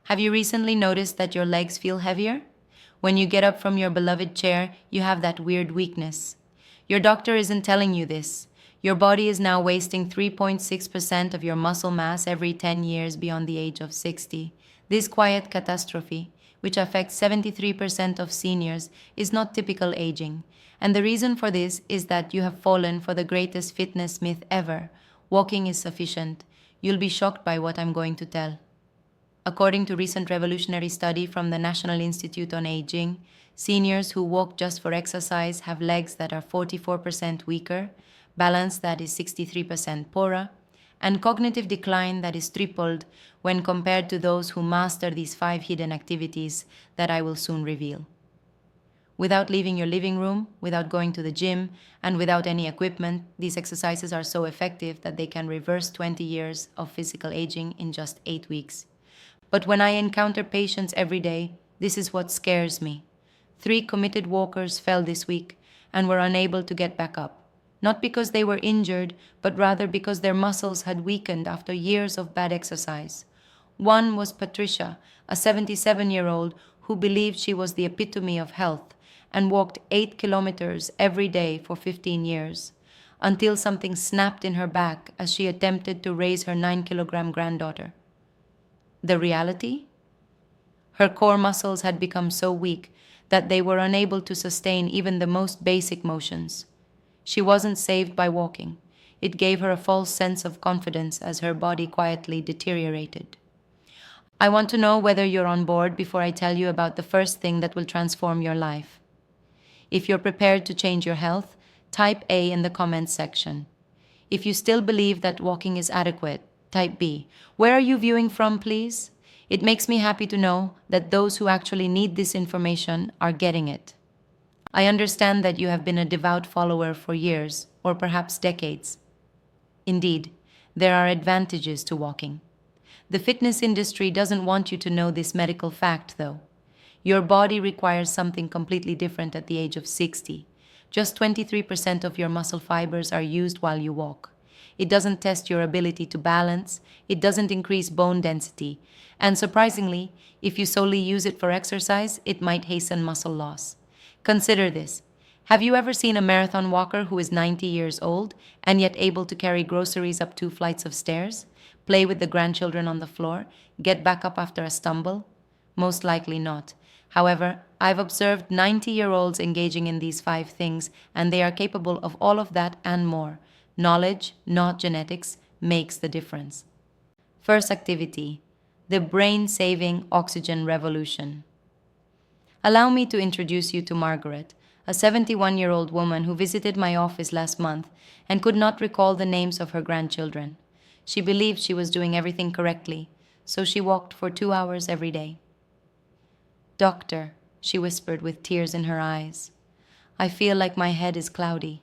Have you recently noticed that your legs feel heavier? When you get up from your beloved chair, you have that weird weakness. Your doctor isn't telling you this. Your body is now wasting 3.6% of your muscle mass every 10 years beyond the age of 60. This quiet catastrophe, which affects 73% of seniors, is not typical aging. And the reason for this is that you have fallen for the greatest fitness myth ever. Walking is sufficient. You'll be shocked by what I'm going to tell. According to recent revolutionary study from the National Institute on Aging, seniors who walk just for exercise have legs that are 44% weaker, balance that is 63% poorer, and cognitive decline that is tripled when compared to those who master these 5 hidden activities that I will soon reveal. Without leaving your living room, without going to the gym, and without any equipment, these exercises are so effective that they can reverse 20 years of physical aging in just 8 weeks. But when I encounter patients every day, this is what scares me. 3 committed walkers fell this week and were unable to get back up. Not because they were injured, but rather because their muscles had weakened after years of bad exercise. One was Patricia, a 77-year-old who believed she was the epitome of health and walked 8 kilometers every day for 15 years, until something snapped in her back as she attempted to raise her 9-kilogram granddaughter. The reality? Her core muscles had become so weak that they were unable to sustain even the most basic motions. She wasn't saved by walking. It gave her a false sense of confidence as her body quietly deteriorated. I want to know whether you're on board before I tell you about the first thing that will transform your life. If you're prepared to change your health, type A in the comments section. If you still believe that walking is adequate, type B. Where are you viewing from, please? It makes me happy to know that those who actually need this information are getting it. I understand that you have been a devout follower for years, or perhaps decades. Indeed, there are advantages to walking. The fitness industry doesn't want you to know this medical fact, though. Your body requires something completely different at the age of 60. Just 23% of your muscle fibers are used while you walk. It doesn't test your ability to balance, it doesn't increase bone density, and surprisingly, if you solely use it for exercise, it might hasten muscle loss. Consider this. Have you ever seen a marathon walker who is 90 years old and yet able to carry groceries up 2 flights of stairs, play with the grandchildren on the floor, get back up after a stumble? Most likely not. However, I've observed 90-year-olds engaging in these 5 things, and they are capable of all of that and more. Knowledge, not genetics, makes the difference. First activity, the brain-saving oxygen revolution. Allow me to introduce you to Margaret, a 71-year-old woman who visited my office last month and could not recall the names of her grandchildren. She believed she was doing everything correctly, so she walked for 2 hours every day. "Doctor," she whispered with tears in her eyes, "I feel like my head is cloudy.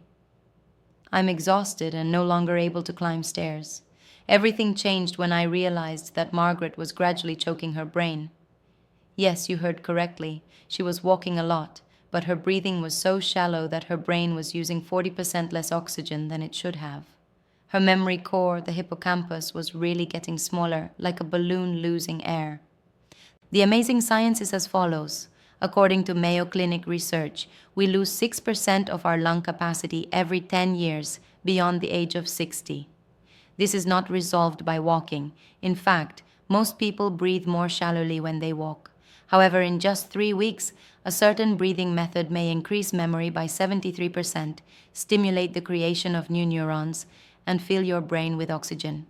I'm exhausted and no longer able to climb stairs." Everything changed when I realized that Margaret was gradually choking her brain. Yes, you heard correctly. She was walking a lot, but her breathing was so shallow that her brain was using 40% less oxygen than it should have. Her memory core, the hippocampus, was really getting smaller, like a balloon losing air. The amazing science is as follows. According to Mayo Clinic research, we lose 6% of our lung capacity every 10 years beyond the age of 60. This is not resolved by walking. In fact, most people breathe more shallowly when they walk. However, in just 3 weeks, a certain breathing method may increase memory by 73%, stimulate the creation of new neurons, and fill your brain with oxygen.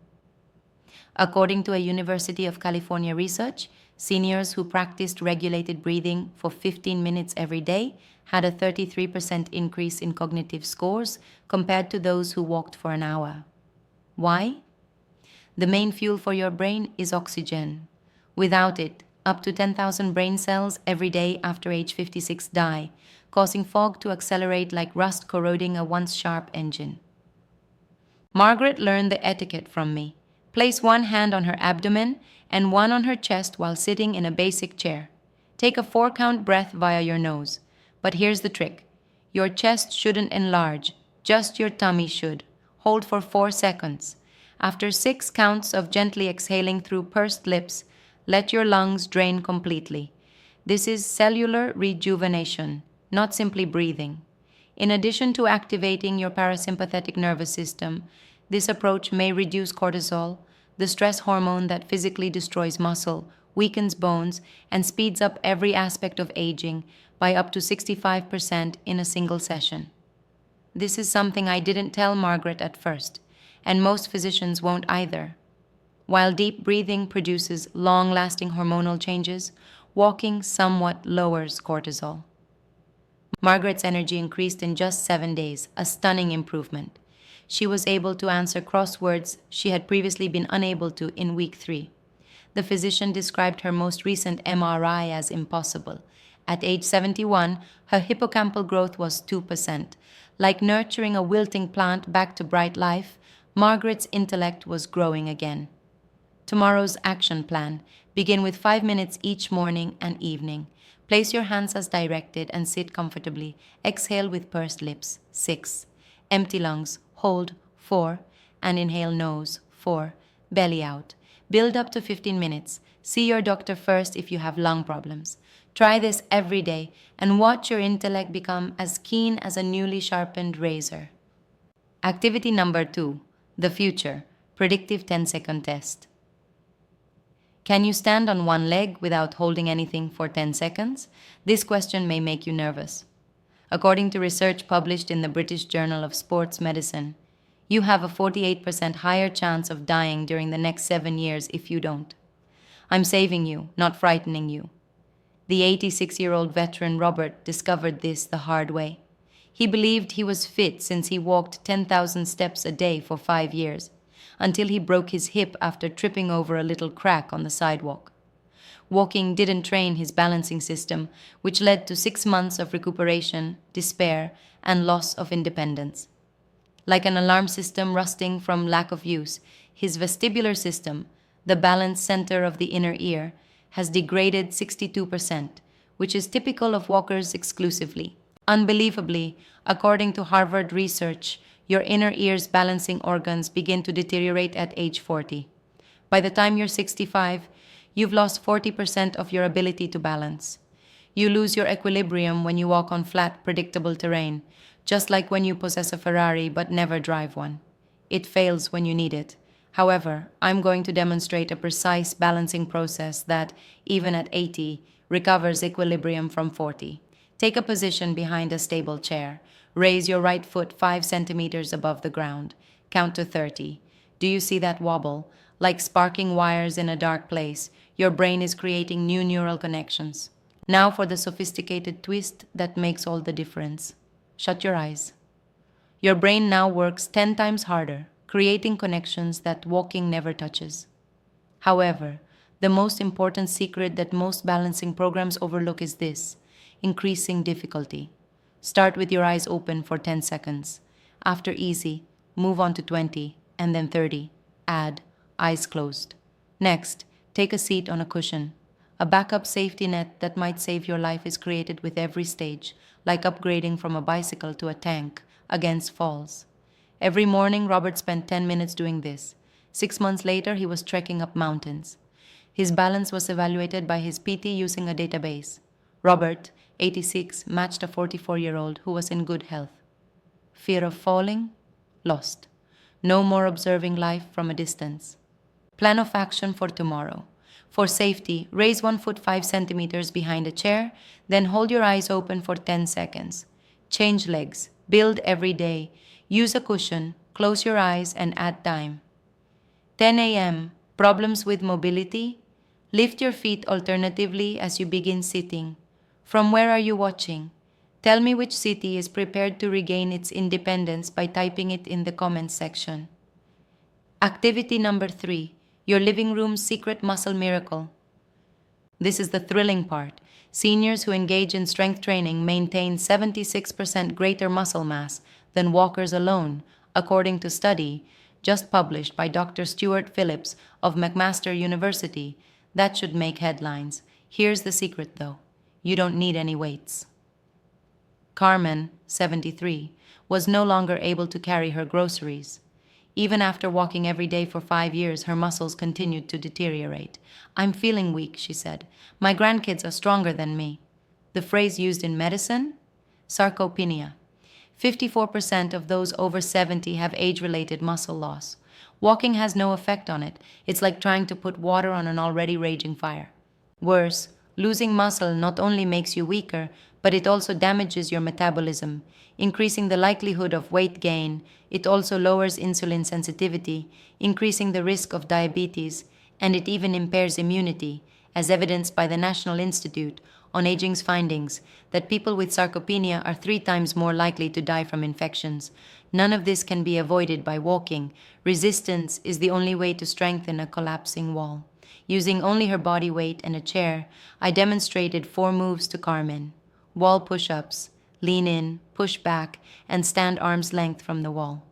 According to a University of California research, seniors who practiced regulated breathing for 15 minutes every day had a 33% increase in cognitive scores compared to those who walked for an hour. Why? The main fuel for your brain is oxygen. Without it, up to 10,000 brain cells every day after age 56 die, causing fog to accelerate like rust corroding a once sharp engine. Margaret learned the etiquette from me. Place one hand on her abdomen and one on her chest while sitting in a basic chair. Take a 4-count breath via your nose. But here's the trick. Your chest shouldn't enlarge, just your tummy should. Hold for 4 seconds. After 6 counts of gently exhaling through pursed lips, Let your lungs drain completely. This is cellular rejuvenation, not simply breathing. In addition to activating your parasympathetic nervous system, this approach may reduce cortisol, the stress hormone that physically destroys muscle, weakens bones, and speeds up every aspect of aging by up to 65% in a single session. This is something I didn't tell Margaret at first, and most physicians won't either. While deep breathing produces long lasting hormonal changes, walking somewhat lowers cortisol. Margaret's energy increased in just 7 days, a stunning improvement. She was able to answer crosswords she had previously been unable to in week 3. The physician described her most recent MRI as impossible. At age 71, her hippocampal growth was 2%. Like nurturing a wilting plant back to bright life, Margaret's intellect was growing again. Tomorrow's action plan. Begin with 5 minutes each morning and evening. Place your hands as directed and sit comfortably. Exhale with pursed lips. 6. Empty lungs. Hold. 4. And inhale nose. 4. Belly out. Build up to 15 minutes. See your doctor first if you have lung problems. Try this every day and watch your intellect become as keen as a newly sharpened razor. Activity number 2. The future. Predictive 10-second test. Can you stand on one leg without holding anything for 10 seconds? This question may make you nervous. According to research published in the British Journal of Sports Medicine, you have a 48% higher chance of dying during the next 7 years if you don't. I'm saving you, not frightening you. The 86-year-old veteran Robert discovered this the hard way. He believed he was fit since he walked 10,000 steps a day for 5 years, until he broke his hip after tripping over a little crack on the sidewalk. Walking didn't train his balancing system, which led to 6 months of recuperation, despair, and loss of independence. Like an alarm system rusting from lack of use, his vestibular system, the balance center of the inner ear, has degraded 62%, which is typical of walkers exclusively. Unbelievably, according to Harvard research, your inner ear's balancing organs begin to deteriorate at age 40. By the time you're 65, you've lost 40% of your ability to balance. You lose your equilibrium when you walk on flat, predictable terrain, just like when you possess a Ferrari but never drive one. It fails when you need it. However, I'm going to demonstrate a precise balancing process that, even at 80, recovers equilibrium from 40. Take a position behind a stable chair. Raise your right foot 5 centimeters above the ground. Count to 30. Do you see that wobble? Like sparking wires in a dark place, your brain is creating new neural connections. Now for the sophisticated twist that makes all the difference. Shut your eyes. Your brain now works 10 times harder, creating connections that walking never touches. However, the most important secret that most balancing programs overlook is this: increasing difficulty. Start with your eyes open for 10 seconds. After easy, move on to 20, and then 30. Add eyes closed. Next, take a seat on a cushion. A backup safety net that might save your life is created with every stage, like upgrading from a bicycle to a tank against falls. Every morning, Robert spent 10 minutes doing this. 6 months later, he was trekking up mountains. His balance was evaluated by his PT using a database. Robert, 86, matched a 44-year-old who was in good health. Fear of falling? Lost. No more observing life from a distance. Plan of action for tomorrow. For safety, raise 1 foot 5 centimeters behind a chair, then hold your eyes open for 10 seconds. Change legs. Build every day. Use a cushion. Close your eyes and add time. 10 a.m. Problems with mobility? Lift your feet alternatively as you begin sitting. From where are you watching? Tell me which city is prepared to regain its independence by typing it in the comments section. Activity number 3. Your living room's secret muscle miracle. This is the thrilling part. Seniors who engage in strength training maintain 76% greater muscle mass than walkers alone, according to study just published by Dr. Stuart Phillips of McMaster University. That should make headlines. Here's the secret though. You don't need any weights. Carmen, 73, was no longer able to carry her groceries. Even after walking every day for 5 years, her muscles continued to deteriorate. I'm feeling weak, she said. My grandkids are stronger than me. The phrase used in medicine? Sarcopenia. 54% of those over 70 have age related muscle loss. Walking has no effect on it. It's like trying to put water on an already raging fire. Worse, losing muscle not only makes you weaker, but it also damages your metabolism, increasing the likelihood of weight gain. It also lowers insulin sensitivity, increasing the risk of diabetes, and it even impairs immunity, as evidenced by the National Institute on Aging's findings that people with sarcopenia are 3 times more likely to die from infections. None of this can be avoided by walking. Resistance is the only way to strengthen a collapsing wall. Using only her body weight and a chair, I demonstrated 4 moves to Carmen: wall push-ups, lean in, push back, and stand arm's length from the wall.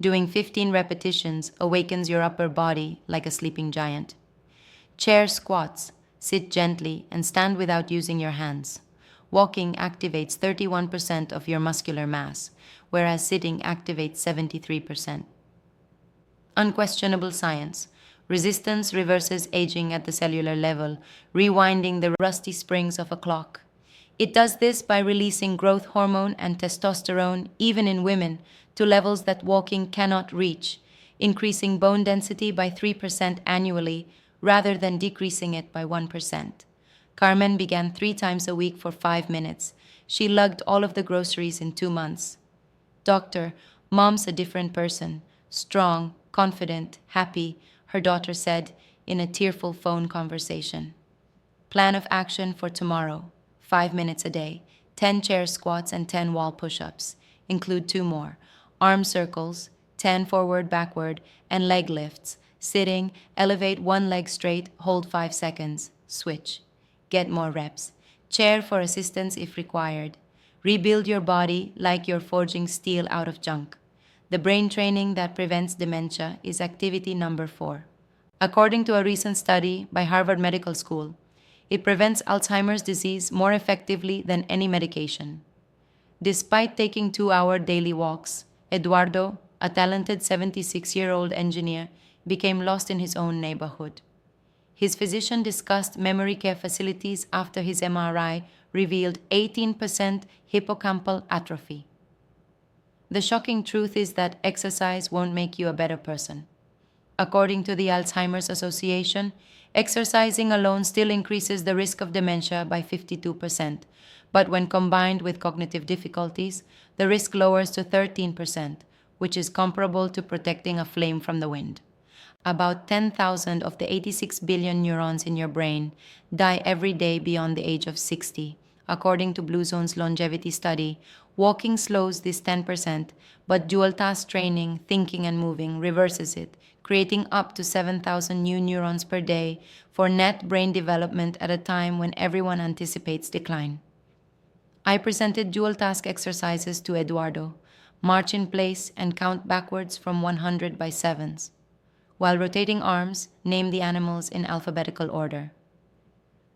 Doing 15 repetitions awakens your upper body like a sleeping giant. Chair squats, sit gently and stand without using your hands. Walking activates 31% of your muscular mass, whereas sitting activates 73%. Unquestionable science. Resistance reverses aging at the cellular level, rewinding the rusty springs of a clock. It does this by releasing growth hormone and testosterone, even in women, to levels that walking cannot reach, increasing bone density by 3% annually rather than decreasing it by 1%. Carmen began 3 times a week for 5 minutes. She lugged all of the groceries in 2 months. Doctor, Mom's a different person. Strong, confident, happy, her daughter said in a tearful phone conversation. Plan of action for tomorrow: 5 minutes a day, 10 chair squats and 10 wall push-ups. Include 2 more. Arm circles, 10 forward, backward, and leg lifts. Sitting, elevate 1 leg straight, hold 5 seconds. Switch. Get more reps. Chair for assistance if required. Rebuild your body like you're forging steel out of junk. The brain training that prevents dementia is activity number 4. According to a recent study by Harvard Medical School, it prevents Alzheimer's disease more effectively than any medication. Despite taking 2-hour daily walks, Eduardo, a talented 76-year-old engineer, became lost in his own neighborhood. His physician discussed memory care facilities after his MRI revealed 18% hippocampal atrophy. The shocking truth is that exercise won't make you a better person. According to the Alzheimer's Association, exercising alone still increases the risk of dementia by 52%, but when combined with cognitive difficulties, the risk lowers to 13%, which is comparable to protecting a flame from the wind. About 10,000 of the 86 billion neurons in your brain die every day beyond the age of 60. According to Blue Zone's longevity study, walking slows this 10%, but dual task training, thinking and moving, reverses it, creating up to 7,000 new neurons per day for net brain development at a time when everyone anticipates decline. I presented dual task exercises to Eduardo: march in place and count backwards from 100 by sevens. While rotating arms, name the animals in alphabetical order.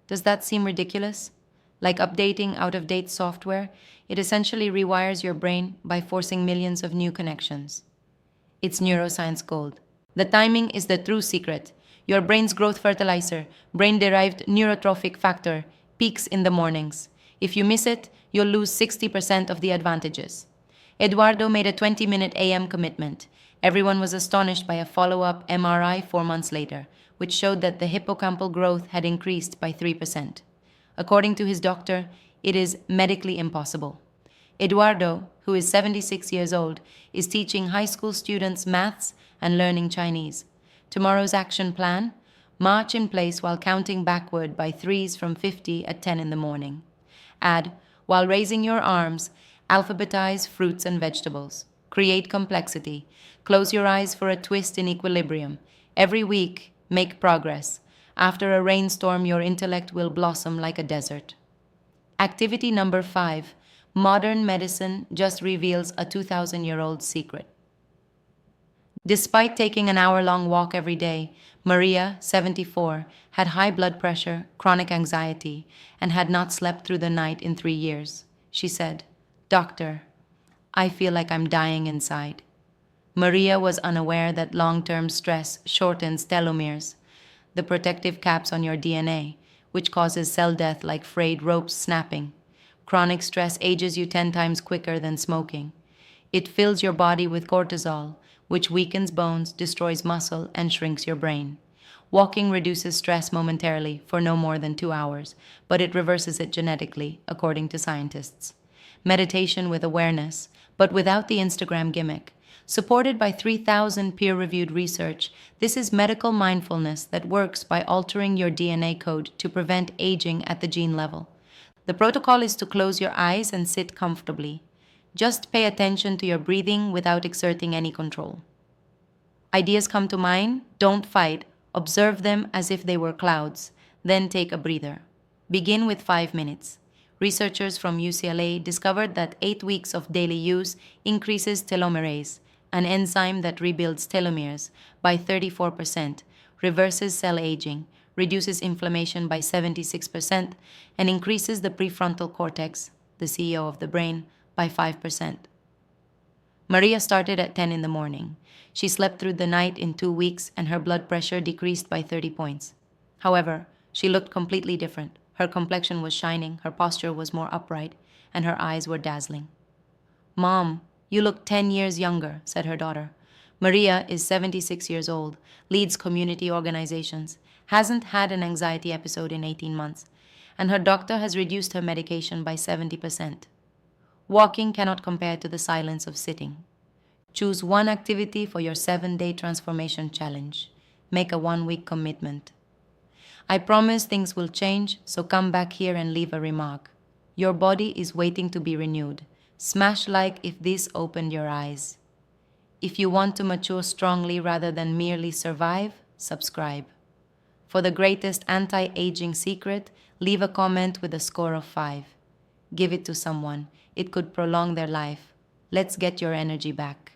Does that seem ridiculous? Like updating out-of-date software, it essentially rewires your brain by forcing millions of new connections. It's neuroscience gold. The timing is the true secret. Your brain's growth fertilizer, brain-derived neurotrophic factor, peaks in the mornings. If you miss it, you'll lose 60% of the advantages. Eduardo made a 20-minute AM commitment. Everyone was astonished by a follow-up MRI 4 months later, which showed that the hippocampal growth had increased by 3%. According to his doctor, it is medically impossible. Eduardo, who is 76 years old, is teaching high school students maths and learning Chinese. Tomorrow's action plan: march in place while counting backward by threes from 50 at 10 in the morning. Add, while raising your arms, alphabetize fruits and vegetables. Create complexity. Close your eyes for a twist in equilibrium. Every week, make progress. After a rainstorm, your intellect will blossom like a desert. Activity number 5. Modern medicine just reveals a 2,000-year-old secret. Despite taking an hour-long walk every day, Maria, 74, had high blood pressure, chronic anxiety, and had not slept through the night in 3 years. She said, "Doctor, I feel like I'm dying inside." Maria was unaware that long-term stress shortens telomeres, the protective caps on your DNA, which causes cell death like frayed ropes snapping. Chronic stress ages you 10 times quicker than smoking. It fills your body with cortisol, which weakens bones, destroys muscle, and shrinks your brain. Walking reduces stress momentarily for no more than 2 hours, but it reverses it genetically, according to scientists. Meditation with awareness, but without the Instagram gimmick. Supported by 3,000 peer-reviewed research, this is medical mindfulness that works by altering your DNA code to prevent aging at the gene level. The protocol is to close your eyes and sit comfortably. Just pay attention to your breathing without exerting any control. Ideas come to mind? Don't fight. Observe them as if they were clouds. Then take a breather. Begin with 5 minutes. Researchers from UCLA discovered that 8 weeks of daily use increases telomerase, an enzyme that rebuilds telomeres, by 34%, reverses cell aging, reduces inflammation by 76%, and increases the prefrontal cortex, the CEO of the brain, by 5%. Maria started at 10 in the morning. She slept through the night in 2 weeks and her blood pressure decreased by 30 points. However, she looked completely different. Her complexion was shining, her posture was more upright, and her eyes were dazzling. "Mom, you look 10 years younger," said her daughter. Maria is 76 years old, leads community organizations, hasn't had an anxiety episode in 18 months, and her doctor has reduced her medication by 70%. Walking cannot compare to the silence of sitting. Choose one activity for your 7-day transformation challenge. Make a 1-week commitment. I promise things will change, so come back here and leave a remark. Your body is waiting to be renewed. Smash like if this opened your eyes. If you want to mature strongly rather than merely survive, subscribe. For the greatest anti-aging secret, leave a comment with a score of 5. Give it to someone. It could prolong their life. Let's get your energy back.